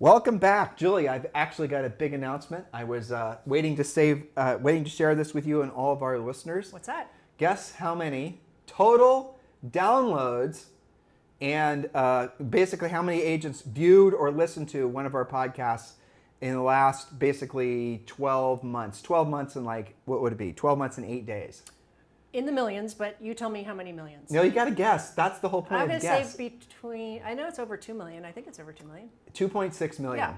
Welcome back, Julie. I've actually got a big announcement. I was waiting to share this with you and all of our listeners. What's that? Guess how many total downloads and basically how many agents viewed or listened to one of our podcasts in the last basically 12 months. 12 months and what would it be? 12 months and 8 days. In the millions, but you tell me how many millions. No, you got to guess. That's the whole point I'm of going to guess. say between, I know it's over 2 million. I think it's over 2 million. 2.6 million. Yeah.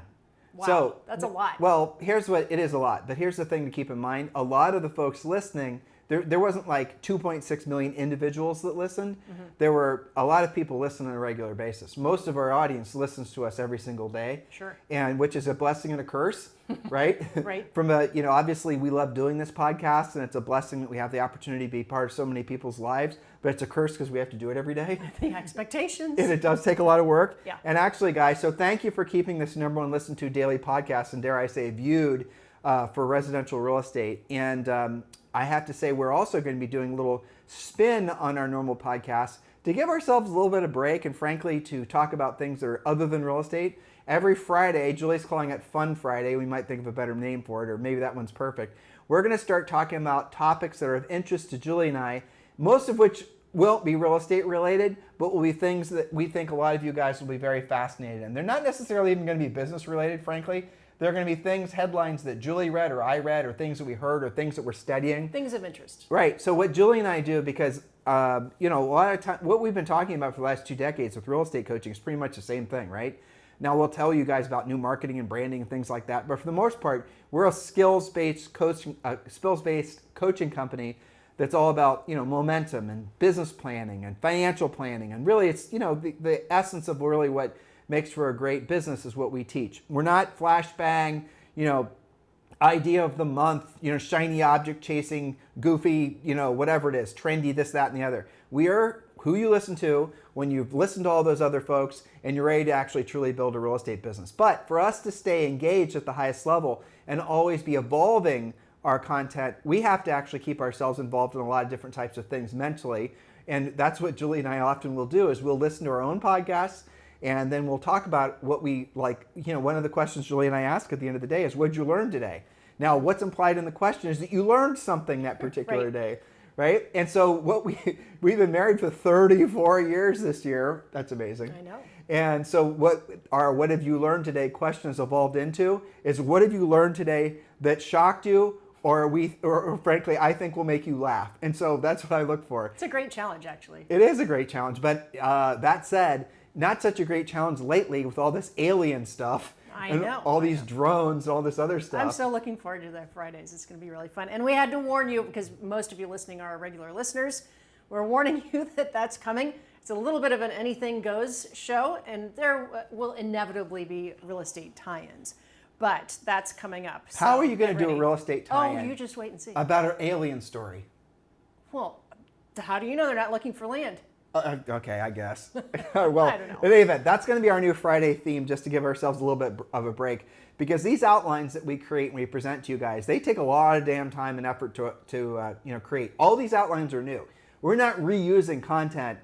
Wow, So, that's a lot. Well, here's what it is a lot. But here's the thing to keep in mind. A lot of the folks listening, there wasn't like 2.6 million individuals that listened. Mm-hmm. There were a lot of people listening on a regular basis. Most of our audience listens to us every single day. Sure. And which is a blessing and a curse, right? Right. From obviously we love doing this podcast, and it's a blessing that we have the opportunity to be part of so many people's lives, but it's a curse because we have to do it every day. The expectations. And it does take a lot of work. Yeah. And actually, guys, so thank you for keeping this number one listened to daily podcast, and dare I say viewed for residential real estate. And I have to say, we're also going to be doing a little spin on our normal podcast to give ourselves a little bit of break and frankly to talk about things that are other than real estate. Every Friday, Julie's calling it Fun Friday. We might think of a better name for it, or maybe that one's perfect. We're going to start talking about topics that are of interest to Julie and I, most of which won't be real estate related, but will be things that we think a lot of you guys will be very fascinated in. They're not necessarily even going to be business related, frankly. They're going to be things, headlines that Julie read or I read, or things that we heard, or things that we're studying. Things of interest. Right. So what Julie and I do, because a lot of time, what we've been talking about for the last 2 decades with real estate coaching is pretty much the same thing, right? Now we'll tell you guys about new marketing and branding and things like that, but for the most part, we're a skills-based coaching company that's all about momentum and business planning and financial planning, and really it's the essence of really what makes for a great business is what we teach. We're not flashbang, idea of the month, shiny object chasing, goofy, whatever it is, trendy, this, that, and the other. We are who you listen to when you've listened to all those other folks and you're ready to actually truly build a real estate business. But for us to stay engaged at the highest level and always be evolving our content, we have to actually keep ourselves involved in a lot of different types of things mentally. And that's what Julie and I often will do is we'll listen to our own podcasts, and then we'll talk about what we like. One of the questions Julie and I ask at the end of the day is, what'd you learn today? Now, what's implied in the question is that you learned something that particular day, right? And so we've been married for 34 years this year. That's amazing. I know. And so what have you learned today question has evolved into is, what have you learned today that shocked you, or frankly, I think will make you laugh. And so that's what I look for. It's a great challenge, actually. It is a great challenge, but that said, not such a great challenge lately with all this alien stuff. I and know. all these drones and all this other stuff. I'm so looking forward to the Fridays. It's going to be really fun. And we had to warn you, because most of you listening are regular listeners. We're warning you that that's coming. It's a little bit of an anything goes show, and there will inevitably be real estate tie-ins. But that's coming up. So how are you going to do a real estate tie-in? Oh, you just wait and see. About an alien story. Well, how do you know they're not looking for land? Okay, I guess. Well, I don't know. In any event, that's going to be our new Friday theme, just to give ourselves a little bit of a break. Because these outlines that we create and we present to you guys, they take a lot of damn time and effort to create. All these outlines are new. We're not reusing content.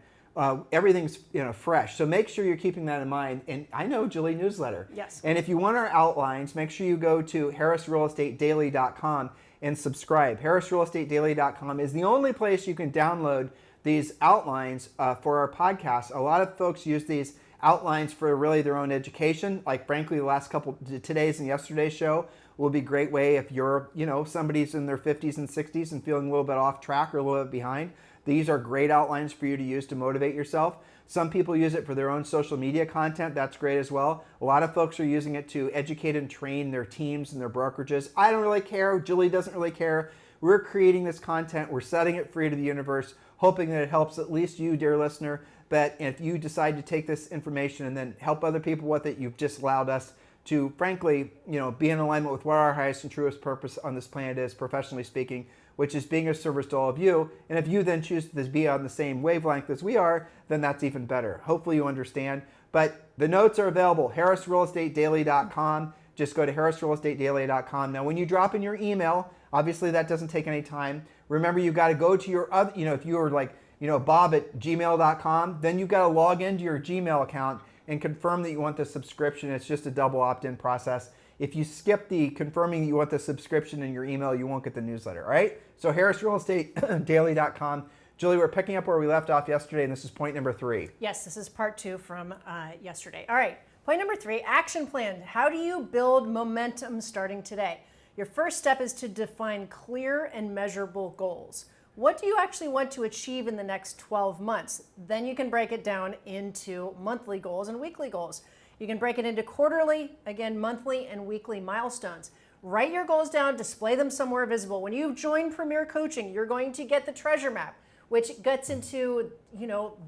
Everything's fresh. So make sure you're keeping that in mind. And I know Julie newsletter. Yes. And if you want our outlines, make sure you go to harrisrealestatedaily.com and subscribe. harrisrealestatedaily.com is the only place you can download these outlines for our podcast. A lot of folks use these outlines for really their own education. Like frankly, the last couple, today's and yesterday's show will be a great way if you're, somebody's in their 50s and 60s and feeling a little bit off track or a little bit behind. These are great outlines for you to use to motivate yourself. Some people use it for their own social media content. That's great as well. A lot of folks are using it to educate and train their teams and their brokerages. I don't really care. Julie doesn't really care. We're creating this content. We're setting it free to the universe, hoping that it helps at least you, dear listener. But if you decide to take this information and then help other people with it, you've just allowed us to, frankly, be in alignment with what our highest and truest purpose on this planet is, professionally speaking, which is being of service to all of you. And if you then choose to be on the same wavelength as we are, then that's even better. Hopefully you understand. But the notes are available, harrisrealestatedaily.com. Just go to harrisrealestatedaily.com. Now, when you drop in your email, obviously that doesn't take any time. Remember, you've got to go to your other, if you were like, bob@gmail.com, then you've got to log into your Gmail account and confirm that you want the subscription. It's just a double opt-in process. If you skip the confirming that you want the subscription in your email, you won't get the newsletter, all right? So harrisrealestatedaily.com. Julie, we're picking up where we left off yesterday, and this is point number 3. Yes, this is part 2 from yesterday. All right, point number 3, action plan. How do you build momentum starting today? Your first step is to define clear and measurable goals. What do you actually want to achieve in the next 12 months? Then you can break it down into monthly goals and weekly goals. You can break it into quarterly, again, monthly and weekly milestones. Write your goals down, display them somewhere visible. When you join Premier Coaching, you're going to get the treasure map, which gets into,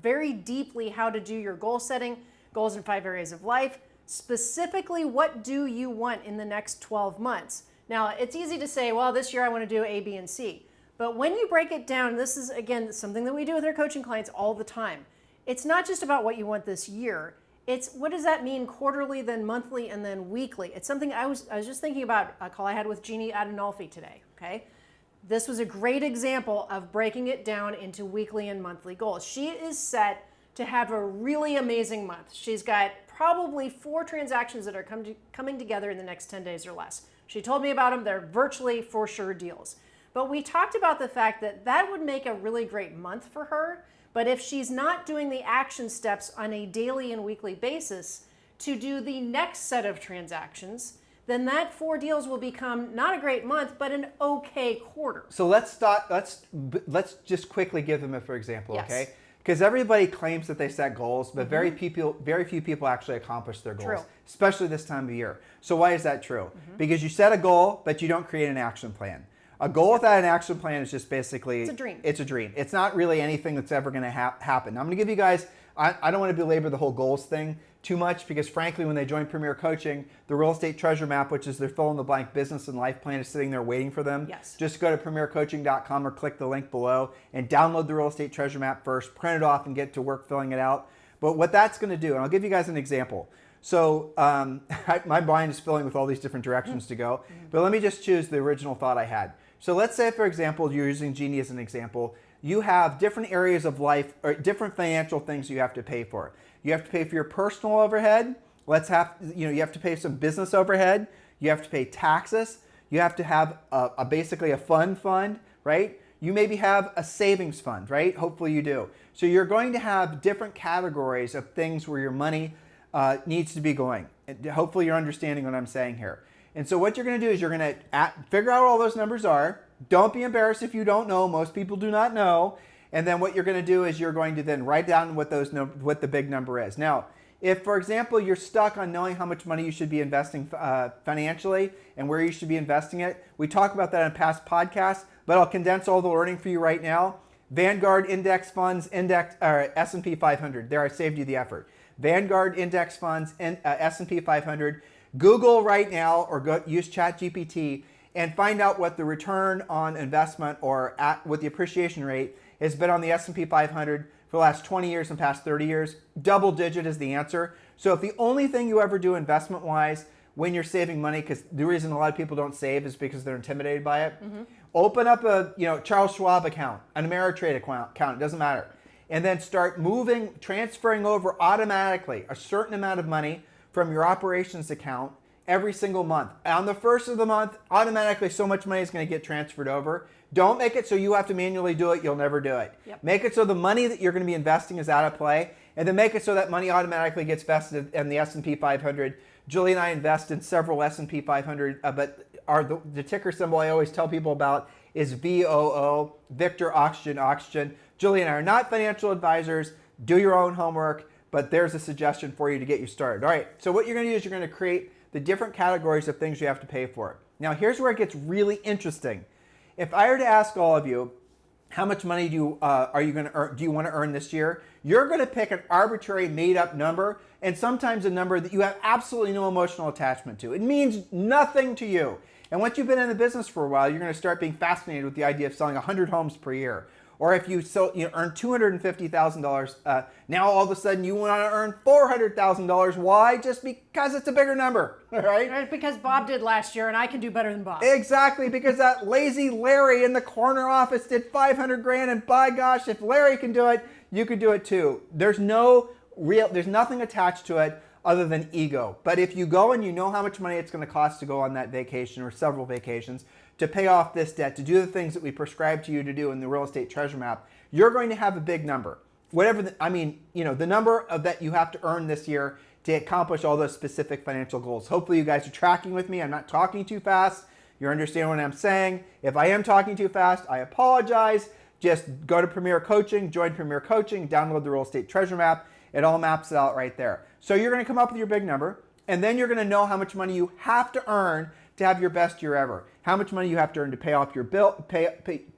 very deeply how to do your goal setting, goals in 5 areas of life. Specifically, what do you want in the next 12 months? Now, it's easy to say, well, this year I want to do A, B, and C. But when you break it down, this is, again, something that we do with our coaching clients all the time. It's not just about what you want this year. It's what does that mean quarterly, then monthly, and then weekly. It's something I was just thinking about a call I had with Jeannie Adinolfi today, okay? This was a great example of breaking it down into weekly and monthly goals. She is set to have a really amazing month. She's got probably 4 transactions that are coming together in the next 10 days or less. She told me about them. They're virtually for sure deals. But we talked about the fact that that would make a really great month for her. But if she's not doing the action steps on a daily and weekly basis to do the next set of transactions, then that 4 deals will become not a great month, but an okay quarter. So let's just quickly give them a for example, Yes. okay? Because everybody claims that they set goals, but very few people actually accomplish their goals, True. especially this time of year. So why is that true? Because you set a goal, but you don't create an action plan. A goal without an action plan is just basically... It's a dream. It's a dream. It's not really anything that's ever going to happen. I'm going to give you guys... I don't want to belabor the whole goals thing too much because frankly, when they join Premier Coaching, the Real Estate Treasure Map, which is their fill-in-the-blank business and life plan, is sitting there waiting for them. Yes. Just go to premiercoaching.com or click the link below and download the Real Estate Treasure Map first, print it off and get to work filling it out. But what that's going to do, and I'll give you guys an example. So my mind is filling with all these different directions to go, but let me just choose the original thought I had. So let's say, for example, you're using Jeannie as an example. You have different areas of life or different financial things you have to pay for. You have to pay for your personal overhead. You have to pay some business overhead. You have to pay taxes. You have to have basically a fund, right? You maybe have a savings fund, right? Hopefully you do. So you're going to have different categories of things where your money needs to be going. And hopefully you're understanding what I'm saying here. And so what you're going to do is you're going to figure out what all those numbers are. Don't be embarrassed if you don't know. Most people do not know. And then what you're going to do is you're going to then write down what the big number is. Now, if, for example, you're stuck on knowing how much money you should be investing financially and where you should be investing it, we talk about that in past podcasts, but I'll condense all the learning for you right now. Vanguard Index Funds, S&P 500. There, I saved you the effort. Vanguard Index Funds, and S&P 500. Google right now or use ChatGPT and find out what the return on investment or what the appreciation rate has been on the S&P 500 for the last 20 years and past 30 years. Double digit is the answer. So if the only thing you ever do investment-wise when you're saving money, because the reason a lot of people don't save is because they're intimidated by it, open up a Charles Schwab account, an Ameritrade account, it doesn't matter. And then start transferring over automatically a certain amount of money from your operations account every single month. On the first of the month, automatically so much money is going to get transferred over. Don't make it so you have to manually do it. You'll never do it. Yep. Make it so the money that you're going to be investing is out of play, and then make it so that money automatically gets vested in the S&P 500. Julie and I invest in several S&P 500, but the ticker symbol I always tell people about is VOO, Victor Oxygen. Julie and I are not financial advisors. Do your own homework. But there's a suggestion for you to get you started. All right, so what you're going to do is you're going to create the different categories of things you have to pay for. Now, here's where it gets really interesting. If I were to ask all of you, how much money do you want to earn this year? You're going to pick an arbitrary made-up number, and sometimes a number that you have absolutely no emotional attachment to. It means nothing to you. And once you've been in the business for a while, you're going to start being fascinated with the idea of selling 100 homes per year. Or if you earn $250,000, now all of a sudden you want to earn $400,000. Why? Just because it's a bigger number, right? Because Bob did last year and I can do better than Bob. Exactly, because that lazy Larry in the corner office did 500 grand, and by gosh, if Larry can do it, you can do it too. There's no there's nothing attached to it other than ego. But if you go and you know how much money it's going to cost to go on that vacation or several vacations, to pay off this debt, to do the things that we prescribe to you to do in the real estate treasure map, you're going to have a big number. Whatever, the number of that you have to earn this year to accomplish all those specific financial goals. Hopefully you guys are tracking with me. I'm not talking too fast. You understand what I'm saying. If I am talking too fast, I apologize. Just go to Premier Coaching, join Premier Coaching, download the real estate treasure map. It all maps it out right there. So you're going to come up with your big number, and then you're going to know how much money you have to earn to have your best year ever. How much money you have to earn to pay off your bill,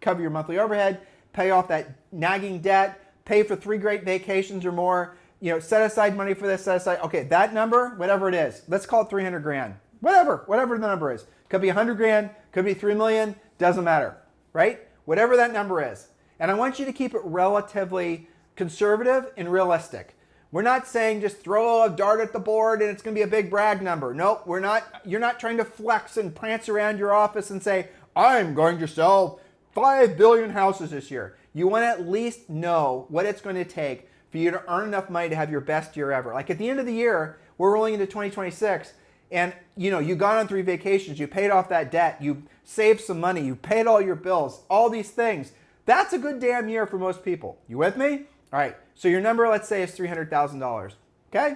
cover your monthly overhead, pay off that nagging debt, pay for 3 great vacations or more, set aside money for this, set aside, okay, that number, whatever it is, let's call it 300 grand. Whatever the number is. Could be 100 grand, could be 3 million, doesn't matter, right? Whatever that number is. And I want you to keep it relatively conservative and realistic. We're not saying just throw a dart at the board and it's going to be a big brag number. Nope, we're not. You're not trying to flex and prance around your office and say, I'm going to sell 5 billion houses this year. You want to at least know what it's going to take for you to earn enough money to have your best year ever. Like at the end of the year, we're rolling into 2026, and you've gone on 3 vacations, you paid off that debt, you saved some money, you paid all your bills, all these things. That's a good damn year for most people. You with me? All right, so your number, let's say, is $300,000, okay?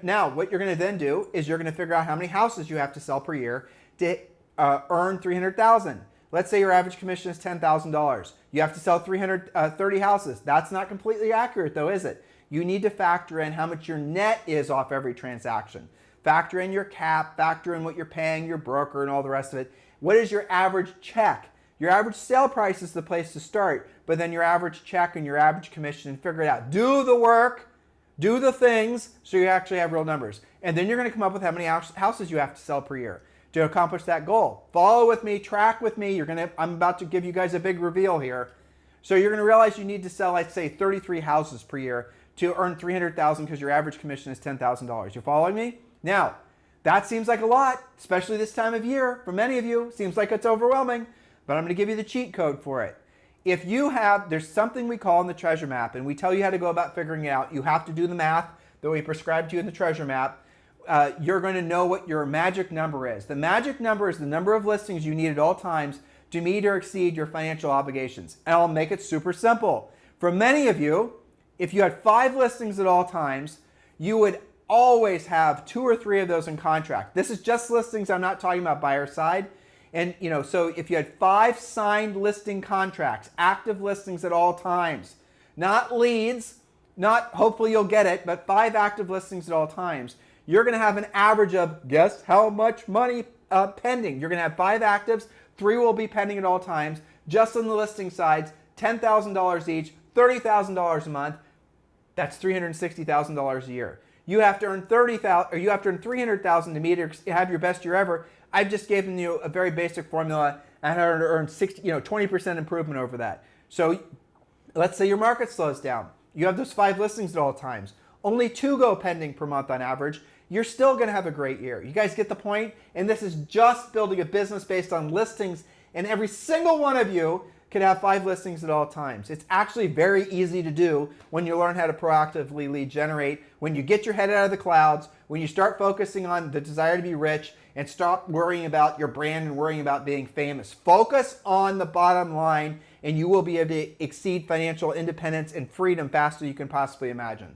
Now, what you're going to then do is you're going to figure out how many houses you have to sell per year to earn $300,000. Let's say your average commission is $10,000. You have to sell 330 houses. That's not completely accurate, though, is it? You need to factor in how much your net is off every transaction. Factor in your cap, factor in what you're paying your broker and all the rest of it. What is your average check? Your average sale price is the place to start, but then your average check and your average commission, and figure it out. Do the work, do the things, so you actually have real numbers. And then you're going to come up with how many houses you have to sell per year to accomplish that goal. Follow with me, track with me. I'm about to give you guys a big reveal here. So you're going to realize you need to sell, let's say, 33 houses per year to earn $300,000 because your average commission is $10,000. You following me? Now, that seems like a lot, especially this time of year. For many of you, seems like it's overwhelming. But I'm going to give you the cheat code for it. If you have, there's something we call in the treasure map, and we tell you how to go about figuring it out. You have to do the math that we prescribe to you in the treasure map. You're going to know what your magic number is. The magic number is the number of listings you need at all times to meet or exceed your financial obligations. And I'll make it super simple. For many of you, if you had 5 listings at all times, you would always have 2 or 3 of those in contract. This is just listings. I'm not talking about buyer side. And so if you had 5 signed listing contracts, active listings at all times, not leads, not hopefully you'll get it, but 5 active listings at all times, you're going to have an average of, guess how much money pending. You're going to have 5 actives, 3 will be pending at all times. Just on the listing sides, $10,000 each, $30,000 a month. That's $360,000 a year. You have to earn $300,000 to meet or have your best year ever. I've just given you a very basic formula and how to earn 20% improvement over that. So let's say your market slows down. You have those 5 listings at all times. Only 2 go pending per month on average. You're still going to have a great year. You guys get the point? And this is just building a business based on listings, and every single one of you can have 5 listings at all times. It's actually very easy to do when you learn how to proactively lead generate, when you get your head out of the clouds, when you start focusing on the desire to be rich and stop worrying about your brand and worrying about being famous. Focus on the bottom line and you will be able to exceed financial independence and freedom faster than you can possibly imagine.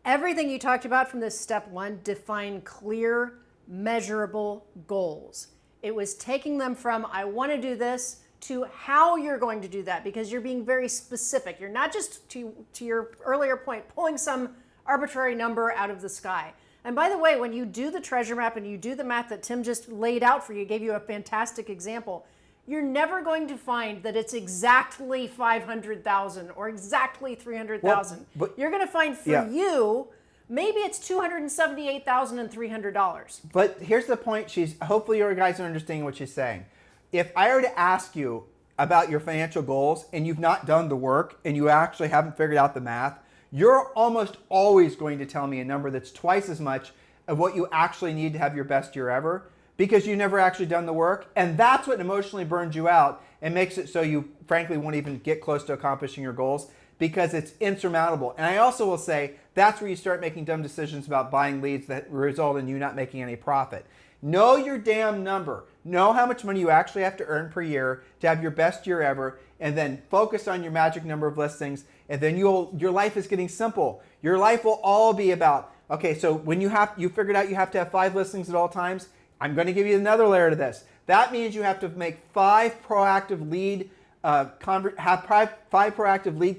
Everything you talked about from this step 1, define clear, measurable goals. It was taking them from, I want to do this, to how you're going to do that, because you're being very specific. You're not just, to your earlier point, pulling some arbitrary number out of the sky. And by the way, when you do the treasure map and you do the math that Tim just laid out for you, gave you a fantastic example, you're never going to find that it's exactly 500,000 or exactly 300,000. You're going to find for you, maybe it's $278,300. But here's the point. Hopefully you guys are understanding what she's saying. If I were to ask you about your financial goals and you've not done the work and you actually haven't figured out the math, you're almost always going to tell me a number that's twice as much of what you actually need to have your best year ever, because you've never actually done the work. And that's what emotionally burns you out and makes it so you frankly won't even get close to accomplishing your goals, because it's insurmountable. And I also will say that's where you start making dumb decisions about buying leads that result in you not making any profit. Know your damn number. Know how much money you actually have to earn per year to have your best year ever, and then focus on your magic number of listings, and then your life is getting simple. Your life will all be about, okay, so when you figured out you have to have 5 listings at all times, I'm going to give you another layer to this. That means you have to make 5 proactive lead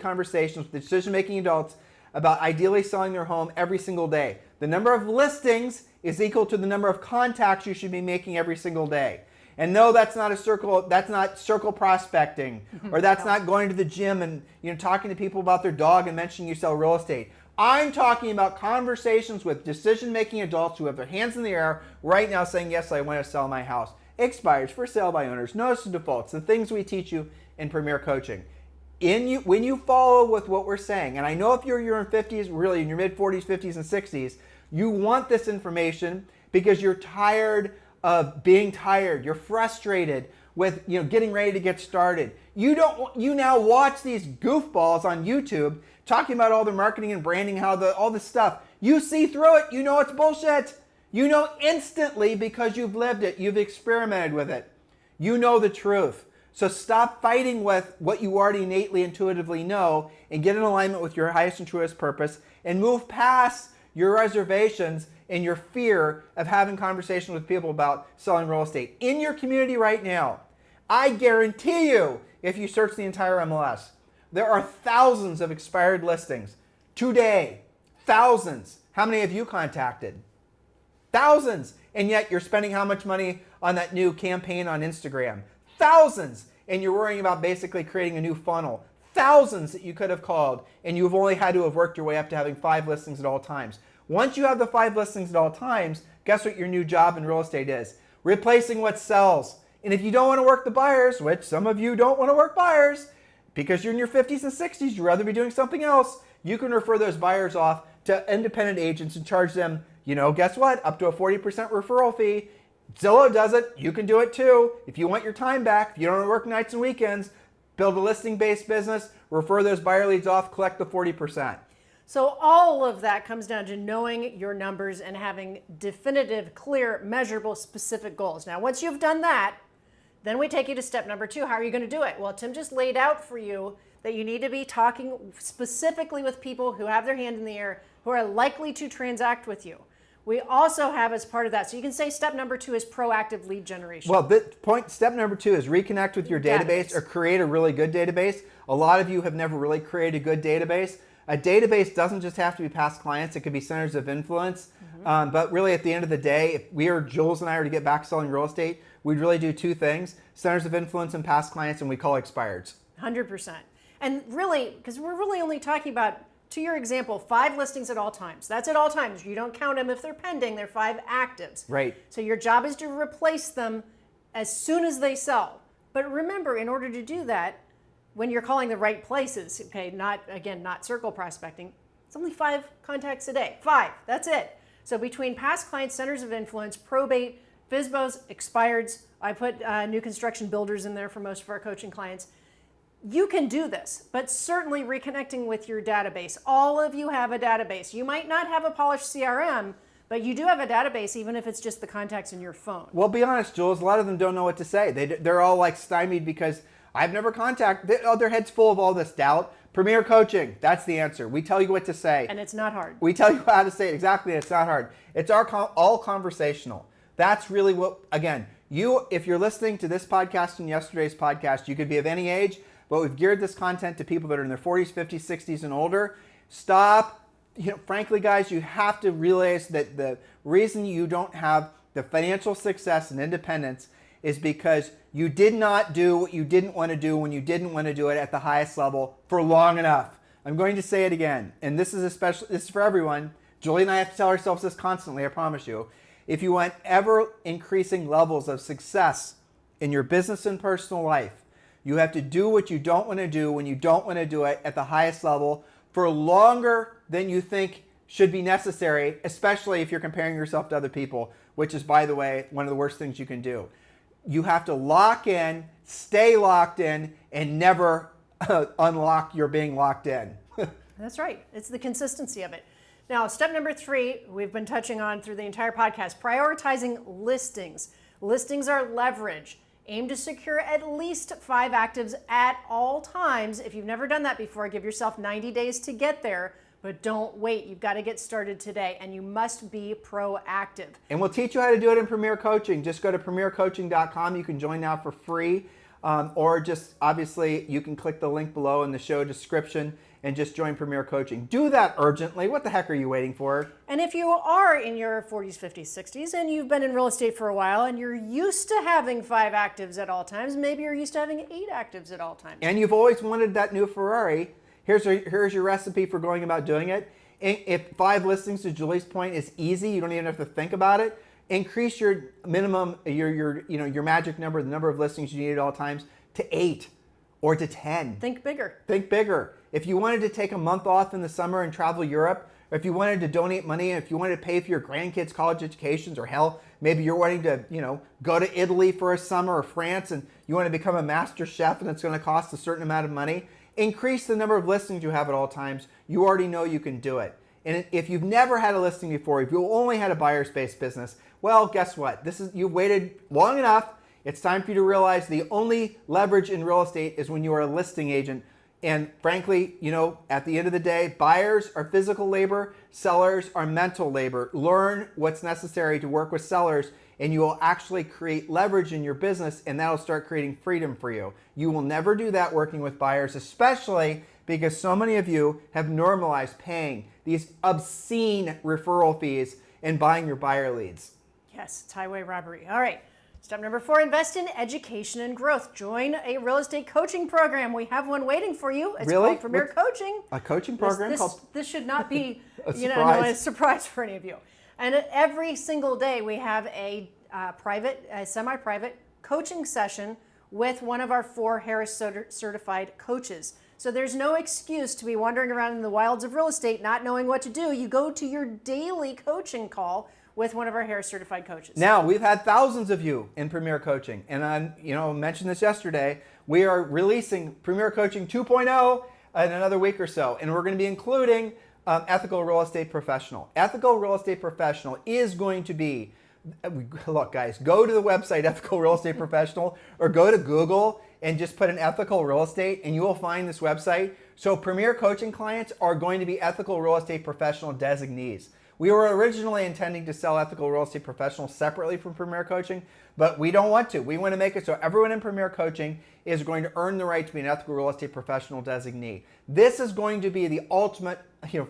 conversations with decision-making adults about ideally selling their home every single day. The number of listings is equal to the number of contacts you should be making every single day. And no, that's not circle prospecting, or that's not going to the gym and talking to people about their dog and mentioning you sell real estate. I'm talking about conversations with decision-making adults who have their hands in the air right now saying, yes, I want to sell my house. Expires, for sale by owners, notice of defaults, the things we teach you in Premier Coaching. When you follow with what we're saying, and I know if you're in your 50s, really in your mid-40s, 50s, and 60s, you want this information because you're tired of being tired. You're frustrated with getting ready to get started. You now watch these goofballs on YouTube talking about all their marketing and branding, all this stuff. You see through it. You know it's bullshit. You know instantly because you've lived it. You've experimented with it. You know the truth. So stop fighting with what you already innately, intuitively know, and get in alignment with your highest and truest purpose, and move past your reservations and your fear of having conversations with people about selling real estate. In your community right now, I guarantee you, if you search the entire MLS, there are thousands of expired listings today. Thousands. How many have you contacted? Thousands. And yet you're spending how much money on that new campaign on Instagram? Thousands. And you're worrying about basically creating a new funnel. Thousands that you could have called, and you've only had to have worked your way up to having 5 listings at all times. Once you have the 5 listings at all times, guess what your new job in real estate is? Replacing what sells. And if you don't want to work the buyers, which some of you don't want to work buyers, because you're in your 50s and 60s, you'd rather be doing something else, you can refer those buyers off to independent agents and charge them, guess what? Up to a 40% referral fee. Zillow does it. You can do it too. If you want your time back, if you don't want to work nights and weekends, build a listing-based business, refer those buyer leads off, collect the 40%. So all of that comes down to knowing your numbers and having definitive, clear, measurable, specific goals. Now, once you've done that, then we take you to step number 2. How are you going to do it? Well, Tim just laid out for you that you need to be talking specifically with people who have their hand in the air, who are likely to transact with you. We also have as part of that, so you can say step number 2 is proactive lead generation. Well, step number 2 is reconnect with your database or create a really good database. A lot of you have never really created a good database. A database doesn't just have to be past clients. It could be centers of influence. But really at the end of the day, if Jules and I were to get back selling real estate, we'd really do 2 things: centers of influence and past clients, and we call expireds. 100%. And really, because we're really only talking about, to your example, 5 listings at all times. That's at all times. You don't count them if they're pending. They're 5 actives. Right. So your job is to replace them as soon as they sell. But remember, in order to do that, when you're calling the right places, okay, not circle prospecting, it's only 5 contacts a day. 5, that's it. So between past clients, centers of influence, probate, FSBOs, expireds, I put new construction builders in there for most of our coaching clients. You can do this, but certainly reconnecting with your database. All of you have a database. You might not have a polished CRM, but you do have a database, even if it's just the contacts in your phone. Well, be honest, Jules, a lot of them don't know what to say. They're all like stymied because I've never contacted. Their head's full of all this doubt. Premier Coaching, that's the answer. We tell you what to say. And it's not hard. We tell you how to say it. Exactly, it's not hard. It's all conversational. That's really what, again, if you're listening to this podcast and yesterday's podcast, you could be of any age, but we've geared this content to people that are in their 40s, 50s, 60s, and older. Stop. Frankly, guys, you have to realize that the reason you don't have the financial success and independence is because you did not do what you didn't want to do when you didn't want to do it at the highest level for long enough. I'm going to say it again, and this is for everyone. Julie and I have to tell ourselves this constantly, I promise you. If you want ever increasing levels of success in your business and personal life, you have to do what you don't want to do when you don't want to do it at the highest level for longer than you think should be necessary, especially if you're comparing yourself to other people, which is, by the way, one of the worst things you can do. You have to lock in, stay locked in, and never unlock your being locked in. That's right. It's the consistency of it. Now, step number 3, we've been touching on through the entire podcast, prioritizing listings. Listings are leverage. Aim to secure at least 5 actives at all times. If you've never done that before, give yourself 90 days to get there, but don't wait. You've got to get started today, and you must be proactive. And we'll teach you how to do it in Premier Coaching. Just go to premiercoaching.com. You can join now for free, or just obviously you can click the link below in the show description and just join Premier Coaching. Do that urgently. What the heck are you waiting for? And if you are in your 40s, 50s, 60s, and you've been in real estate for a while, and you're used to having 5 actives at all times, maybe you're used to having 8 actives at all times. And you've always wanted that new Ferrari, here's your recipe for going about doing it. If 5 listings, to Julie's point, is easy, you don't even have to think about it, increase your minimum, your magic number, the number of listings you need at all times, to 8 or to 10. Think bigger. Think bigger. If you wanted to take a month off in the summer and travel Europe, or if you wanted to donate money, if you wanted to pay for your grandkids' college educations, or hell, maybe you're wanting to, go to Italy for a summer or France and you want to become a master chef and it's going to cost a certain amount of money, increase the number of listings you have at all times. You already know you can do it. And if you've never had a listing before, if you've only had a buyer's-based business, well, guess what? You've waited long enough. It's time for you to realize the only leverage in real estate is when you are a listing agent. And frankly, at the end of the day, buyers are physical labor, sellers are mental labor. Learn what's necessary to work with sellers, and you will actually create leverage in your business, and that'll start creating freedom for you. You will never do that working with buyers, especially because so many of you have normalized paying these obscene referral fees and buying your buyer leads. Yes, it's highway robbery. All right. Step number 4, invest in education and growth. Join a real estate coaching program. We have one waiting for you. It's called Premier Coaching. A coaching program This should not be a a surprise for any of you. And every single day we have a semi-private coaching session with one of our 4 Harris certified coaches. So there's no excuse to be wandering around in the wilds of real estate not knowing what to do. You go to your daily coaching call with one of our Harris certified coaches. Now, we've had thousands of you in Premier Coaching, and I mentioned this yesterday. We are releasing Premier Coaching 2.0 in another week or so, and we're going to be including Ethical Real Estate Professional. Ethical Real Estate Professional is going to be, look guys, go to the website Ethical Real Estate Professional, or go to Google and just put in ethical real estate, and you will find this website. So Premier Coaching clients are going to be Ethical Real Estate Professional designees. We were originally intending to sell Ethical Real Estate Professionals separately from Premier Coaching, but we don't want to. We want to make it so everyone in Premier Coaching is going to earn the right to be an Ethical Real Estate Professional designee. This is going to be the ultimate,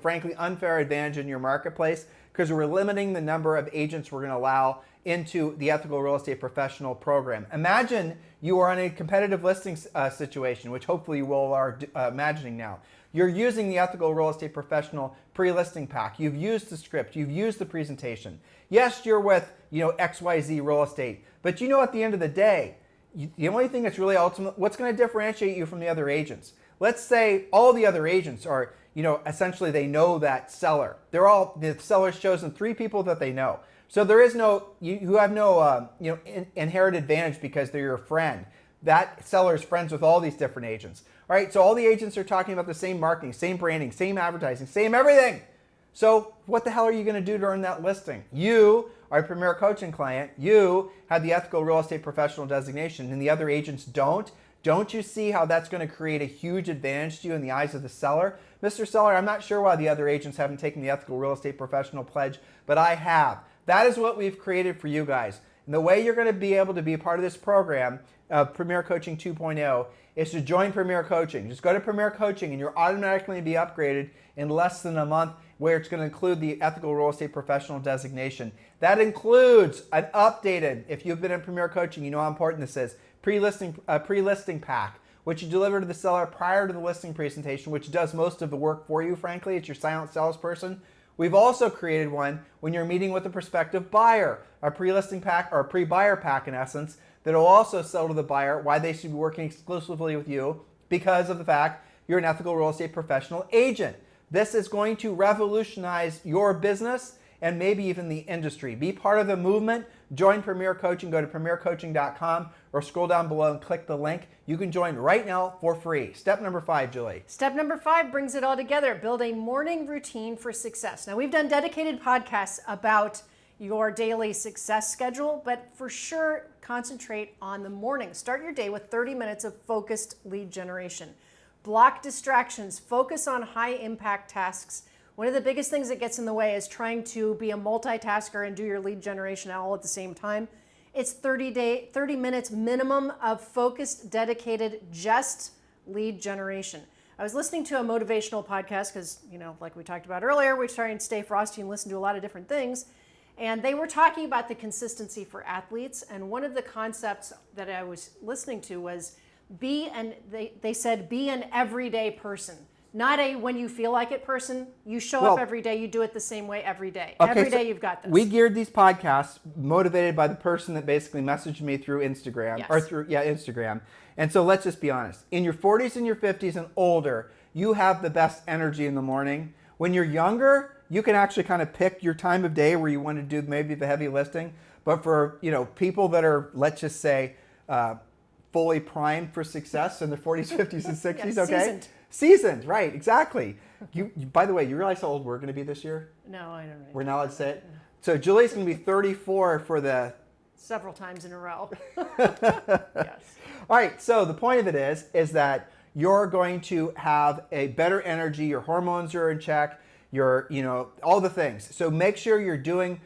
frankly, unfair advantage in your marketplace, because we're limiting the number of agents we're going to allow into the Ethical Real Estate Professional program. Imagine you are in a competitive listing situation, which hopefully you all are imagining now. You're using the Ethical Real Estate Professional pre-listing pack. You've used the script. You've used the presentation. Yes, you're with XYZ Real Estate, but at the end of the day, the only thing that's really ultimate, what's going to differentiate you from the other agents? Let's say all the other agents are, essentially they know that seller. The seller's chosen 3 people that they know. So there is you have no inherent advantage because they're your friend. That seller is friends with all these different agents. All right, so all the agents are talking about the same marketing, same branding, same advertising, same everything. So what the hell are you going to do to earn that listing? You are a Premier Coaching client. You have the Ethical Real Estate Professional designation, and the other agents don't. Don't you see how that's going to create a huge advantage to you in the eyes of the seller? Mr. Seller, I'm not sure why the other agents haven't taken the Ethical Real Estate Professional pledge, but I have. That is what we've created for you guys. And the way you're going to be able to be a part of this program, Premier Coaching 2.0, is to join Premier Coaching. Just go to Premier Coaching and you're automatically be upgraded in less than a month, where it's going to include the Ethical Real Estate Professional designation. That includes an updated, if you've been in Premier Coaching, you know how important this is, pre-listing pack, which you deliver to the seller prior to the listing presentation, which does most of the work for you, frankly. It's your silent salesperson. We've also created one when you're meeting with a prospective buyer, a pre-listing pack or a pre-buyer pack in essence, that will also sell to the buyer why they should be working exclusively with you because of the fact you're an Ethical Real Estate Professional agent. This is going to revolutionize your business and maybe even the industry. Be part of the movement join Premier Coaching, go to premiercoaching.com or scroll down below and click the link. You can join right now for free. Step number 5, Julie. Step number 5 brings it all together. Build a morning routine for success. Now, we've done dedicated podcasts about your daily success schedule, but for sure, concentrate on the morning. Start your day with 30 minutes of focused lead generation. Block distractions. Focus on high impact tasks. One of the biggest things that gets in the way is trying to be a multitasker and do your lead generation all at the same time. It's 30 minutes minimum of focused, dedicated, just lead generation. I was listening to a motivational podcast because, like we talked about earlier, we're trying to stay frosty and listen to a lot of different things. And they were talking about the consistency for athletes. And one of the concepts that I was listening to was they said be an everyday person. Not a when you feel like it person. You show up every day, you do it the same way every day. Okay, every day you've got this. We geared these podcasts motivated by the person that basically messaged me through Instagram. Yes. Or through Instagram. And so let's just be honest. In your 40s and your 50s and older, you have the best energy in the morning. When you're younger, you can actually kind of pick your time of day where you want to do maybe the heavy lifting. But for people that are, let's just say, fully primed for success in their 40s, 50s, and 60s, Yeah, okay? Seasoned, right, exactly. You, by the way, you realize how old we're going to be this year? No, I don't know. We're not allowed to say it? So Julie's going to be 34 for the... Several times in a row. Yes. All right, so the point of it is that you're going to have a better energy, your hormones are in check, all the things. So make sure you're doing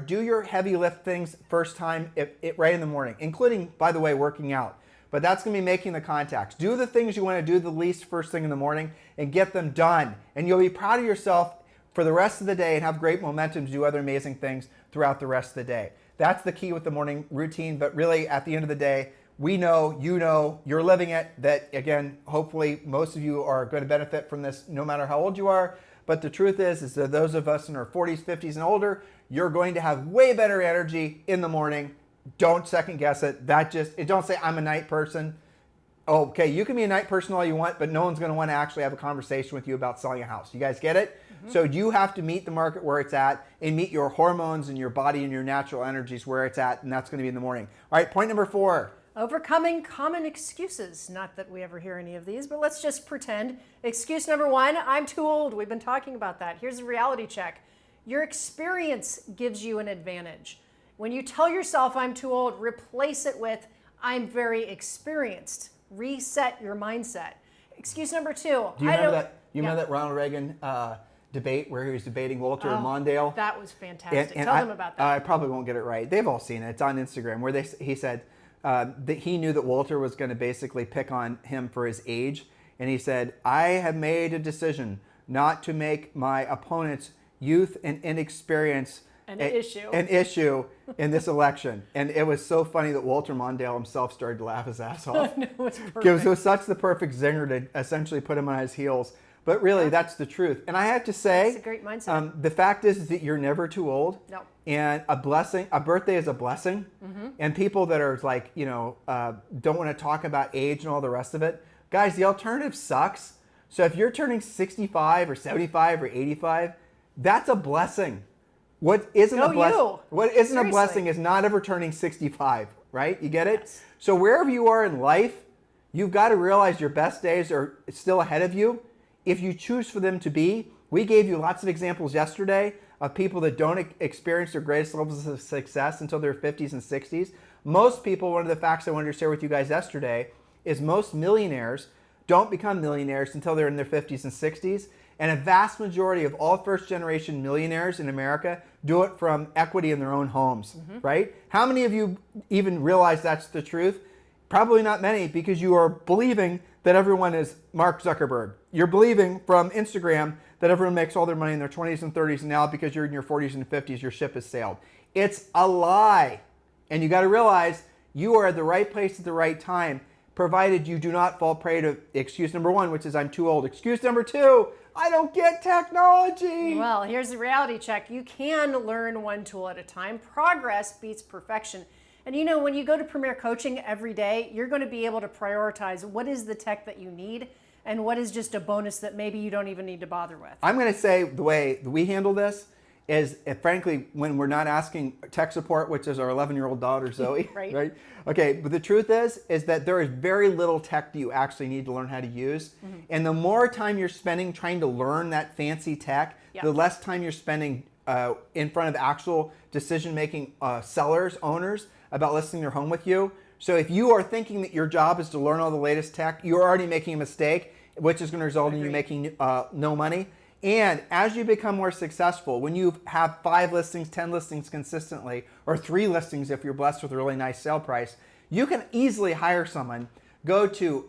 do your heavy lift things first time right in the morning, including, by the way, working out. But that's going to be making the contacts. Do the things you want to do the least first thing in the morning and get them done. And you'll be proud of yourself for the rest of the day and have great momentum to do other amazing things throughout the rest of the day. That's the key with the morning routine. But really, at the end of the day, we know, you're living it, that, again, hopefully most of you are going to benefit from this no matter how old you are. But the truth is that those of us in our 40s, 50s, and older, you're going to have way better energy in the morning. Don't second guess it. Don't say I'm a night person. Okay, you can be a night person all you want, but no one's going to want to actually have a conversation with you about selling a house. You guys get it? Mm-hmm. So you have to meet the market where it's at and meet your hormones and your body and your natural energies where it's at, and that's going to be in the morning. All right, point number 4. Overcoming common excuses. Not that we ever hear any of these, but let's just pretend. Excuse number 1, I'm too old. We've been talking about that. Here's a reality check. Your experience gives you an advantage. When you tell yourself I'm too old, replace it with I'm very experienced. Reset your mindset. Excuse number 2. Do you remember that? Remember that Ronald Reagan debate where he was debating Walter Mondale? That was fantastic. And Tell them about that. I probably won't get it right. They've all seen it. It's on Instagram where he said that he knew that Walter was going to basically pick on him for his age. And he said, I have made a decision not to make my opponent's youth and inexperience an issue in this election. And it was so funny that Walter Mondale himself started to laugh his ass off. It was perfect. It was such the perfect zinger to essentially put him on his heels. But really, that's the truth. And I have to say, that's a great mindset. The fact is that you're never too old. No. And a birthday is a blessing. Mm-hmm. And people that are like, don't want to talk about age and all the rest of it, guys, the alternative sucks. So if you're turning 65 or 75 or 85, that's a blessing. What isn't a blessing is not ever turning 65, right? You get it? Yes. So wherever you are in life, you've got to realize your best days are still ahead of you. If you choose for them to be, we gave you lots of examples yesterday of people that don't experience their greatest levels of success until their 50s and 60s. Most people, one of the facts I wanted to share with you guys yesterday is most millionaires don't become millionaires until they're in their 50s and 60s. And a vast majority of all first-generation millionaires in America do it from equity in their own homes, right? How many of you even realize that's the truth? Probably not many, because you are believing that everyone is Mark Zuckerberg. You're believing from Instagram that everyone makes all their money in their 20s and 30s, and now because you're in your 40s and 50s, your ship has sailed. It's a lie. And you got to realize you are at the right place at the right time, provided you do not fall prey to excuse number 1, which is I'm too old. Excuse number 2, I don't get technology. Well, here's the reality check. You can learn one tool at a time. Progress beats perfection. And when you go to Premier Coaching every day, you're going to be able to prioritize what is the tech that you need and what is just a bonus that maybe you don't even need to bother with. I'm going to say the way we handle this is, frankly, when we're not asking tech support, which is our 11-year-old daughter, Zoe, right? Okay, but the truth is that there is very little tech that you actually need to learn how to use. And the more time you're spending trying to learn that fancy tech, the less time you're spending in front of actual decision-making sellers, owners, about listing their home with you. So if you are thinking that your job is to learn all the latest tech, you're already making a mistake, which is going to result in you making no money. And as you become more successful, when you have 5 listings, 10 listings consistently, or 3 listings if you're blessed with a really nice sale price, you can easily hire someone. Go to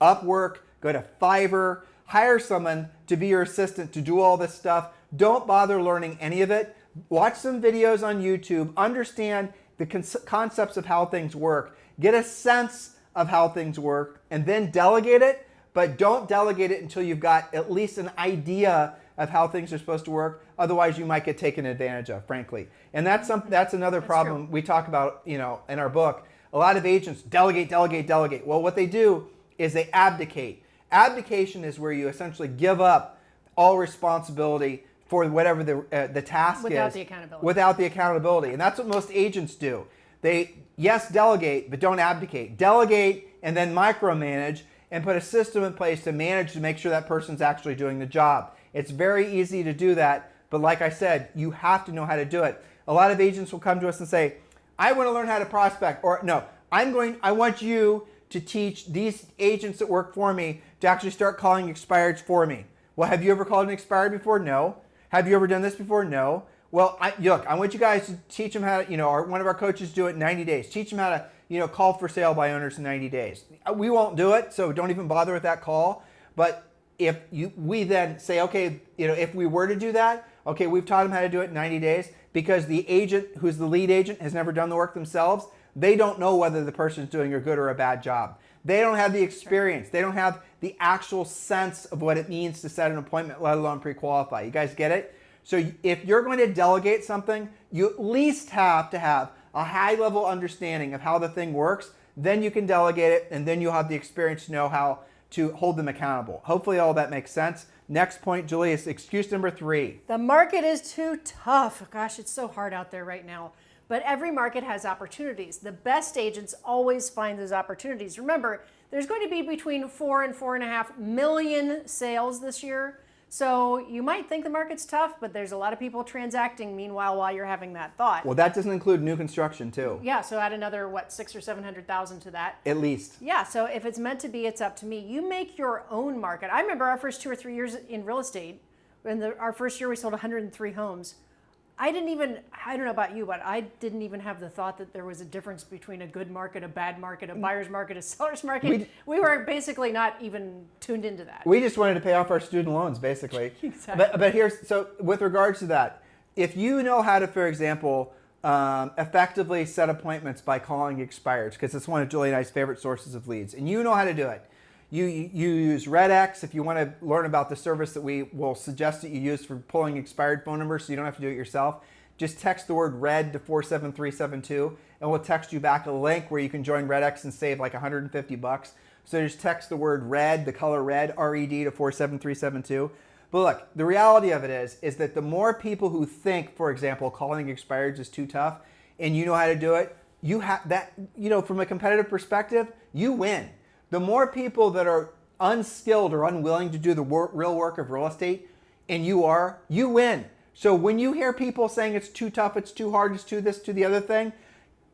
Upwork, go to Fiverr, hire someone to be your assistant to do all this stuff. Don't bother learning any of it. Watch some videos on YouTube, understand the concepts of how things work, get a sense of how things work, and then delegate it. But don't delegate it until you've got at least an idea of how things are supposed to work. Otherwise, you might get taken advantage of, frankly. And that's another problem we talk about, in our book. A lot of agents delegate. Well, what they do is they abdicate. Abdication is where you essentially give up all responsibility for whatever the task without is. The accountability. Without the accountability. And that's what most agents do. They, yes, delegate, but don't abdicate. Delegate and then micromanage, and put a system in place to manage to make sure that person's actually doing the job. It's very easy to do that, but like I said, you have to know how to do it. A lot of agents will come to us and say, I want to learn how to prospect, or no, I want you to teach these agents that work for me to actually start calling expireds for me. Well, have you ever called an expired before? No. Have you ever done this before? No. Well, I want you guys to teach them how to, one of our coaches do it in 90 days. Teach them how to, call for sale by owners in 90 days. We won't do it, so don't even bother with that call. But we then say, okay, if we were to do that, okay, we've taught them how to do it in 90 days, because the agent who's the lead agent has never done the work themselves. They don't know whether the person's doing a good or a bad job. They don't have the experience. They don't have the actual sense of what it means to set an appointment, let alone pre-qualify. You guys get it? So if you're going to delegate something, you at least have to have a high-level understanding of how the thing works. Then you can delegate it, and then you'll have the experience to know how to hold them accountable. Hopefully all that makes sense. Next point, Julie, is excuse number 3. The market is too tough. Gosh, it's so hard out there right now. But every market has opportunities. The best agents always find those opportunities. Remember, there's going to be between 4 and 4.5 million sales this year. So you might think the market's tough, but there's a lot of people transacting meanwhile while you're having that thought. Well, that doesn't include new construction too. Yeah, so add another, 600,000 or 700,000 to that. At least. Yeah, so if it's meant to be, it's up to me. You make your own market. I remember our first 2 or 3 years in real estate. Our first year we sold 103 homes. I don't know about you, but I didn't even have the thought that there was a difference between a good market, a bad market, a buyer's market, a seller's market. We were basically not even tuned into that. We just wanted to pay off our student loans, basically. Exactly. But so with regards to that, if you know how to, for example, effectively set appointments by calling expireds, because it's one of Julie and I's favorite sources of leads, and you know how to do it. You use RedX if you want to learn about the service that we will suggest that you use for pulling expired phone numbers so you don't have to do it yourself. Just text the word RED to 47372 and we'll text you back a link where you can join RedX and save like $150. So just text the word RED, the color red, R-E-D, to 47372. But look, the reality of it is that the more people who think, for example, calling expireds is too tough, and you know how to do it, you have that, from a competitive perspective, you win. The more people that are unskilled or unwilling to do the real work of real estate, and you win. So when you hear people saying it's too tough, it's too hard, it's too this, too the other thing,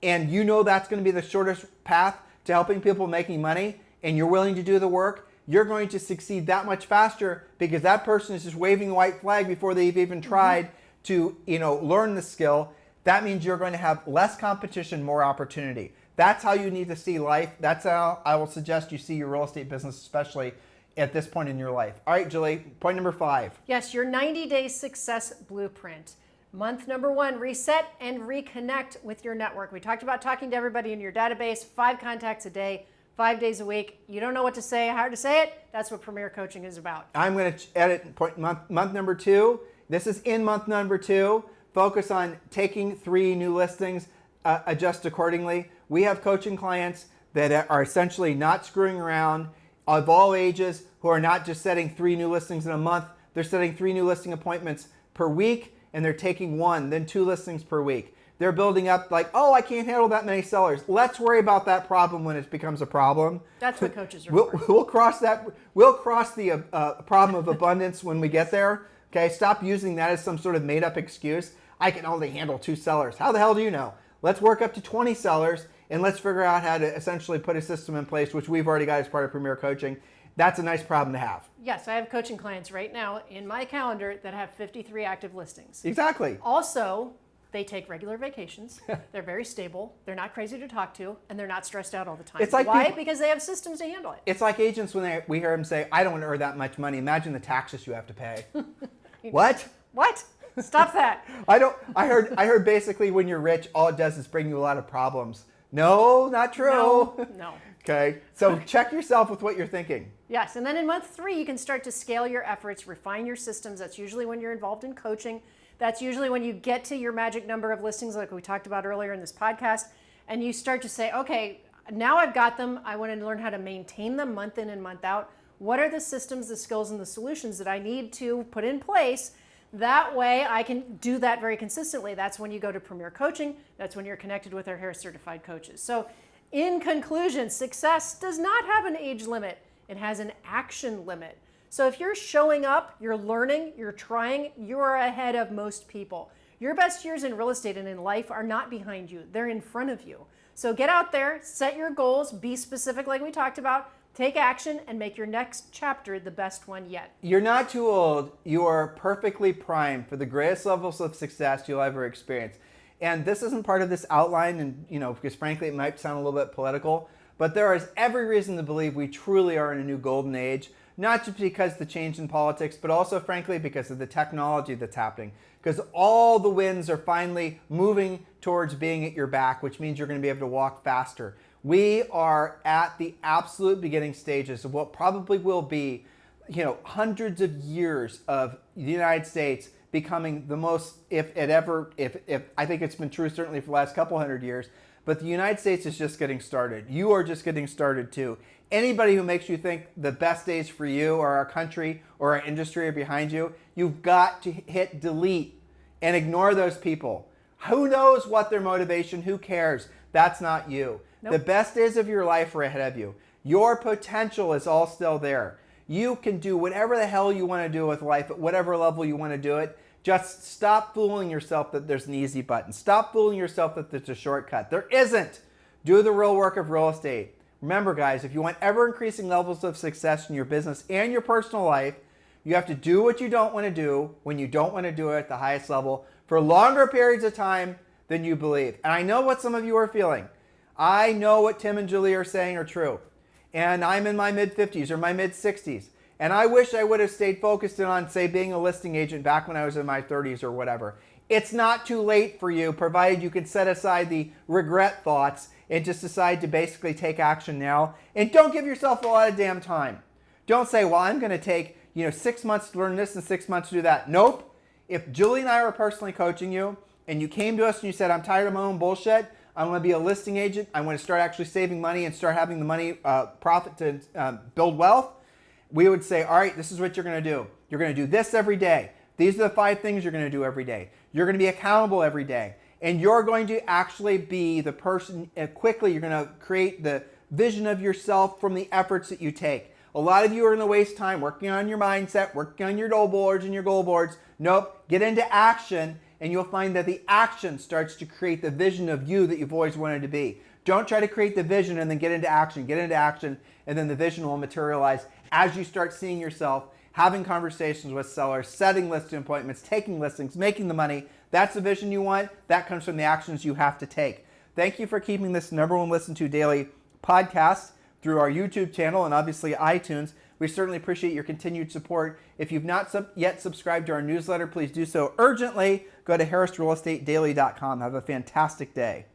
and that's going to be the shortest path to helping people making money, and you're willing to do the work, you're going to succeed that much faster, because that person is just waving the white flag before they've even tried to learn the skill. That means you're going to have less competition, more opportunity. That's how you need to see life. That's how I will suggest you see your real estate business, especially at this point in your life. All right, Julie, point number 5. Yes, your 90-day success blueprint. Month number 1, reset and reconnect with your network. We talked about talking to everybody in your database, 5 contacts a day, 5 days a week. You don't know what to say, how to say it? That's what Premier Coaching is about. I'm going to edit month number 2. This is in month number 2. Focus on taking 3 new listings, adjust accordingly. We have coaching clients that are essentially not screwing around, of all ages, who are not just setting 3 new listings in a month. They're setting 3 new listing appointments per week, and they're taking 1, then 2 listings per week. They're building up like, oh, I can't handle that many sellers. Let's worry about that problem when it becomes a problem. That's what coaches are for. We'll cross that. We'll cross the problem of abundance when we get there. Okay, stop using that as some sort of made-up excuse. I can only handle 2 sellers. How the hell do you know? Let's work up to 20 sellers, and let's figure out how to essentially put a system in place, which we've already got as part of Premier Coaching. That's a nice problem to have. Yes, I have coaching clients right now in my calendar that have 53 active listings. Exactly. Also, they take regular vacations. They're very stable. They're not crazy to talk to, and they're not stressed out all the time. It's like why? Because they have systems to handle it. It's like agents when we hear them say, I don't want to earn that much money. Imagine the taxes you have to pay. What? What? Stop that. I heard basically when you're rich, all it does is bring you a lot of problems. No, not true. No. Okay, so check yourself with what you're thinking. Yes, and then in month 3, you can start to scale your efforts, refine your systems. That's usually when you're involved in coaching. That's usually when you get to your magic number of listings like we talked about earlier in this podcast, and you start to say, okay, now I've got them. I want to learn how to maintain them month in and month out. What are the systems, the skills, and the solutions that I need to put in place? That way I can do that very consistently. That's when you go to Premier Coaching. That's when you're connected with our Harris certified coaches. So in conclusion, success does not have an age limit. It has an action limit. So if you're showing up, you're learning, you're trying, you're ahead of most people. Your best years in real estate and in life are not behind you. They're in front of you. So get out there, set your goals, be specific like we talked about, take action, and make your next chapter the best one yet. You're not too old. You are perfectly primed for the greatest levels of success you'll ever experience. And this isn't part of this outline, and because frankly it might sound a little bit political, but there is every reason to believe we truly are in a new golden age, not just because of the change in politics, but also frankly because of the technology that's happening. Because all the winds are finally moving towards being at your back, which means you're going to be able to walk faster. We are at the absolute beginning stages of what probably will be, hundreds of years of the United States becoming the most, if I think it's been true certainly for the last couple hundred years, but the United States is just getting started. You are just getting started too. Anybody who makes you think the best days for you or our country or our industry are behind you, you've got to hit delete and ignore those people. Who knows what their motivation? Who cares? That's not you. Nope. The best days of your life are ahead of you. Your potential is all still there. You can do whatever the hell you want to do with life at whatever level you want to do it. Just stop fooling yourself that there's an easy button. Stop fooling yourself that there's a shortcut. There isn't. Do the real work of real estate. Remember, guys, if you want ever increasing levels of success in your business and your personal life, you have to do what you don't want to do when you don't want to do it at the highest level for longer periods of time than you believe. And I know what some of you are feeling. I know what Tim and Julie are saying are true. And I'm in my mid-50s or my mid-60s. And I wish I would have stayed focused in on, say, being a listing agent back when I was in my 30s or whatever. It's not too late for you, provided you can set aside the regret thoughts and just decide to basically take action now. And don't give yourself a lot of damn time. Don't say, well, I'm going to take 6 months to learn this and 6 months to do that. Nope. If Julie and I were personally coaching you and you came to us and you said, I'm tired of my own bullshit, I want to be a listing agent, I want to start actually saving money and start having the money profit to build wealth, we would say, all right, this is what you're going to do. You're going to do this every day. These are the 5 things you're going to do every day. You're going to be accountable every day. And you're going to actually be the person, quickly you're going to create the vision of yourself from the efforts that you take. A lot of you are going to waste time working on your mindset, working on your goal boards and your goal boards. Nope, get into action and you'll find that the action starts to create the vision of you that you've always wanted to be. Don't try to create the vision and then get into action. Get into action and then the vision will materialize as you start seeing yourself having conversations with sellers, setting listing appointments, taking listings, making the money. That's the vision you want. That comes from the actions you have to take. Thank you for keeping this #1 listened to daily podcast through our YouTube channel and obviously iTunes. We certainly appreciate your continued support. If you've not yet subscribed to our newsletter, please do so urgently. Go to harrisrealestatedaily.com. Have a fantastic day.